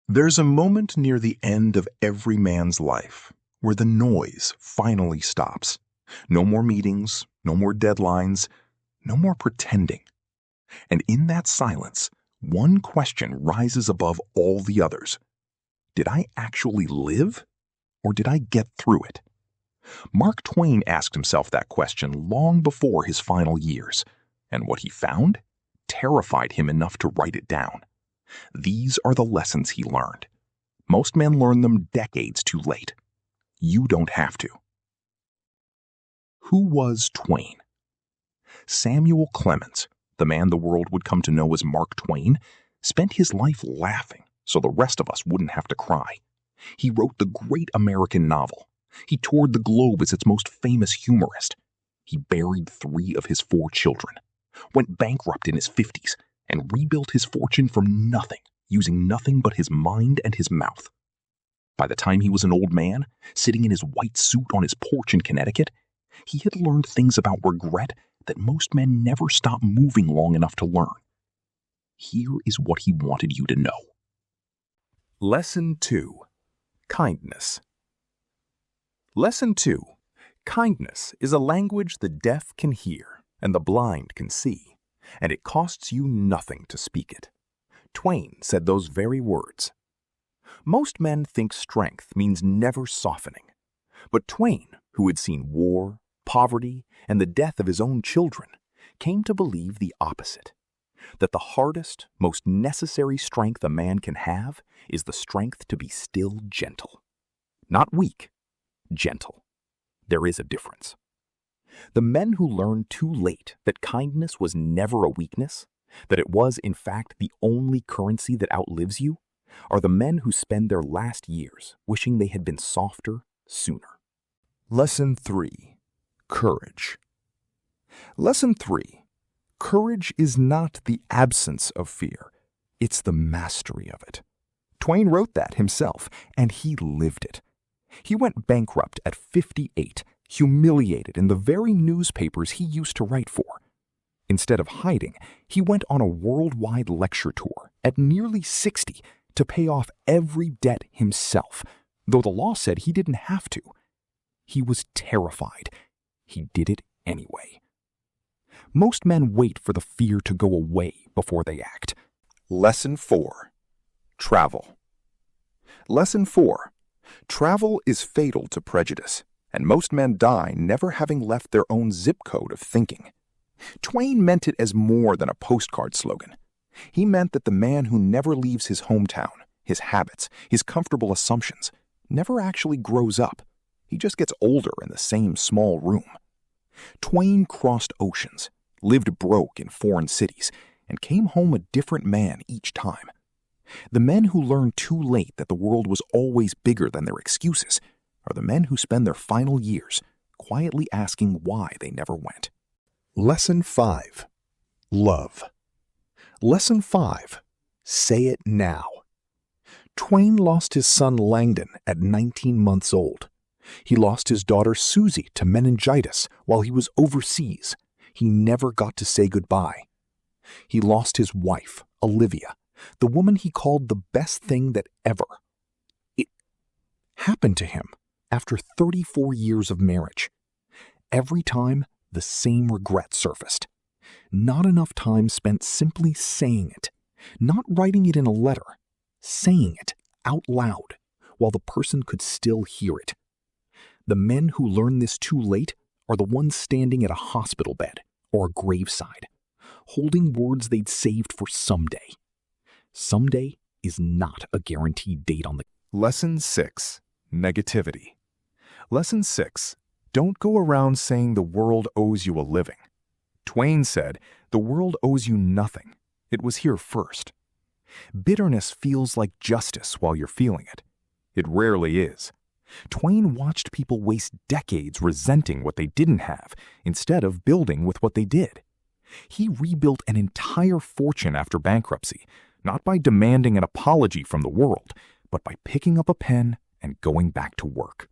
There's a moment near the end of every man's life where the noise finally stops. No more meetings, no more deadlines, no more pretending. And in that silence, one question rises above all the others. Did I actually live, or did I get through it? Mark Twain asked himself that question long before his final years, and what he found terrified him enough to write it down. These are the lessons he learned. Most men learn them decades too late. You don't have to. Who was Twain? Samuel Clemens, the man the world would come to know as Mark Twain, spent his life laughing so the rest of us wouldn't have to cry. He wrote the great American novel. He toured the globe as its most famous humorist. He buried 3 of his 4 children, went bankrupt in his 50s, and rebuilt his fortune from nothing, using nothing but his mind and his mouth. By the time he was an old man, sitting in his white suit on his porch in Connecticut, he had learned things about regret that most men never stop moving long enough to learn. Here is what he wanted you to know. Lesson 2. Kindness. Lesson 2. Kindness is a language the deaf can hear and the blind can see, and it costs you nothing to speak it. Twain said those very words. Most men think strength means never softening, but Twain, who had seen war, poverty, and the death of his own children, came to believe the opposite, that the hardest, most necessary strength a man can have is the strength to be still gentle. Not weak, gentle. There is a difference. The men who learned too late that kindness was never a weakness, that it was, in fact, the only currency that outlives you, are the men who spend their last years wishing they had been softer sooner. Lesson 3. Courage. Lesson 3. Courage is not the absence of fear, it's the mastery of it. Twain wrote that himself, and he lived it. He went bankrupt at 58, humiliated in the very newspapers he used to write for. Instead of hiding, he went on a worldwide lecture tour at nearly 60 to pay off every debt himself, though the law said he didn't have to. He was terrified. He did it anyway. Most men wait for the fear to go away before they act. Lesson 4. Travel. Lesson 4. Travel is fatal to prejudice, and most men die never having left their own zip code of thinking. Twain meant it as more than a postcard slogan. He meant that the man who never leaves his hometown, his habits, his comfortable assumptions, never actually grows up. He just gets older in the same small room. Twain crossed oceans, lived broke in foreign cities, and came home a different man each time. The men who learn too late that the world was always bigger than their excuses are the men who spend their final years quietly asking why they never went. Lesson 5. Love. Lesson 5. Say it now. Twain lost his son Langdon at 19 months old. He lost his daughter Susie to meningitis while he was overseas. He never got to say goodbye. He lost his wife, Olivia, the woman he called the best thing that ever. It happened to him after 34 years of marriage. Every time, the same regret surfaced. Not enough time spent simply saying it, not writing it in a letter, saying it out loud while the person could still hear it. The men who learn this too late are the ones standing at a hospital bed or a graveside, holding words they'd saved for someday. Someday is not a guaranteed date on the... Lesson 6. Negativity. Lesson 6. Don't go around saying the world owes you a living. Twain said, the world owes you nothing. It was here first. Bitterness feels like justice while you're feeling it. It rarely is. Twain watched people waste decades resenting what they didn't have instead of building with what they did. He rebuilt an entire fortune after bankruptcy, not by demanding an apology from the world, but by picking up a pen and going back to work.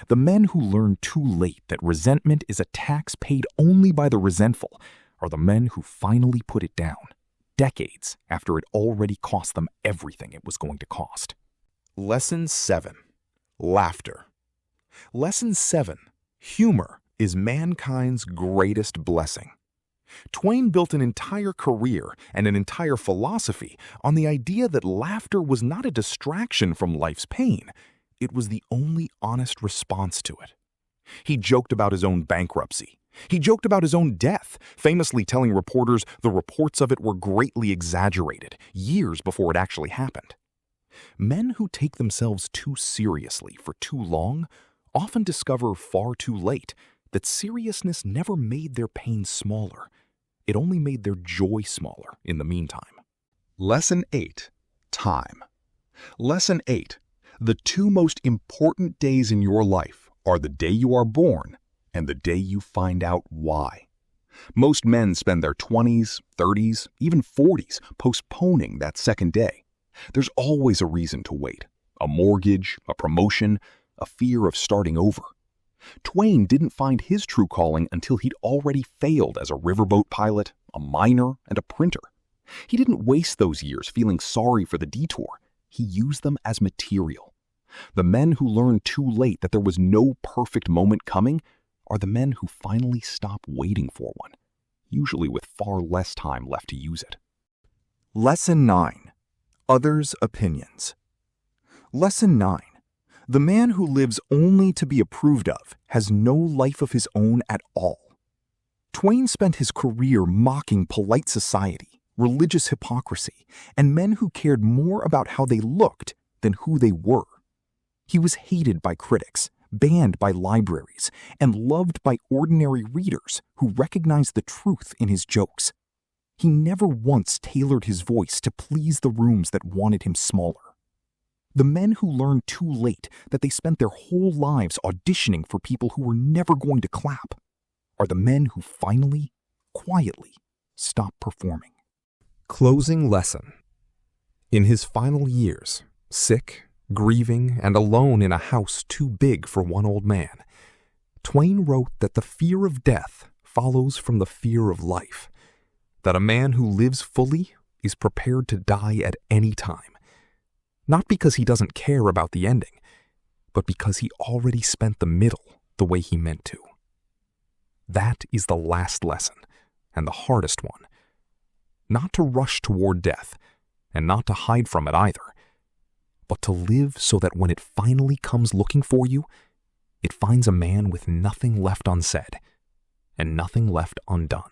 The men who learn too late that resentment is a tax paid only by the resentful are the men who finally put it down, decades after it already cost them everything it was going to cost. Lesson 7. Laughter. Lesson 7. Humor is mankind's greatest blessing. Twain built an entire career and an entire philosophy on the idea that laughter was not a distraction from life's pain. It was the only honest response to it. He joked about his own bankruptcy. He joked about his own death, famously telling reporters the reports of it were greatly exaggerated, years before it actually happened. Men who take themselves too seriously for too long often discover far too late that seriousness never made their pain smaller. It only made their joy smaller in the meantime. Lesson 8. Time. Lesson 8. The two most important days in your life are the day you are born and the day you find out why. Most men spend their 20s, 30s, even 40s postponing that second day. There's always a reason to wait. A mortgage, a promotion, a fear of starting over. Twain didn't find his true calling until he'd already failed as a riverboat pilot, a miner, and a printer. He didn't waste those years feeling sorry for the detour. He used them as material. The men who learned too late that there was no perfect moment coming are the men who finally stop waiting for one, usually with far less time left to use it. Lesson 9. Others' opinions. Lesson 9. The man who lives only to be approved of has no life of his own at all. Twain spent his career mocking polite society, religious hypocrisy, and men who cared more about how they looked than who they were. He was hated by critics, banned by libraries, and loved by ordinary readers who recognized the truth in his jokes. He never once tailored his voice to please the rooms that wanted him smaller. The men who learned too late that they spent their whole lives auditioning for people who were never going to clap are the men who finally, quietly, stop performing. Closing lesson. In his final years, sick, grieving, and alone in a house too big for one old man, Twain wrote that the fear of death follows from the fear of life, that a man who lives fully is prepared to die at any time, not because he doesn't care about the ending, but because he already spent the middle the way he meant to. That is the last lesson, and the hardest one. Not to rush toward death, and not to hide from it either, but to live so that when it finally comes looking for you, it finds a man with nothing left unsaid and nothing left undone.